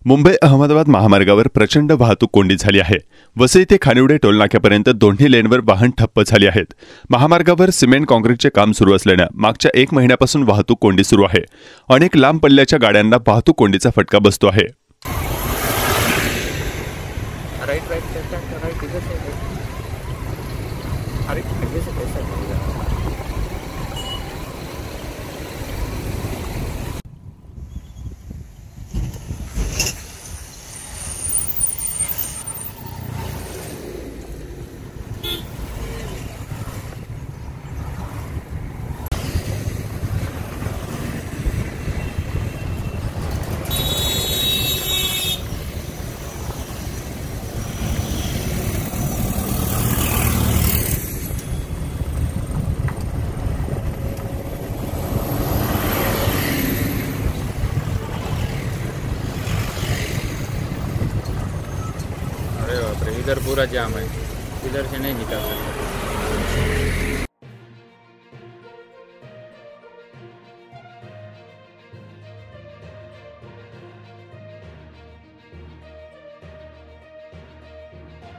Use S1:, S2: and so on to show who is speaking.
S1: मुंबई अहमदाबाद महामार्गावर प्रचंड वाहतूक कोंडी झाली आहे। वसई ते खानिवडे टोलनाक्यापर्यंत दोन्ही लेनवर वाहन ठप्प झाली आहेत। महामार्गावर सिमेंट काँक्रीटचे काम सुरू असल्याने मागच्या 1 महिन्यापासून वाहतूक कोंडी सुरू आहे। अनेक लांब पल्ल्याच्या गाड्यांना वाहतूक कोंडीचा फटका बसतो आहे।
S2: अरे बाप रे, इधर पूरा जाम है, इधर से नहीं निकल सकते।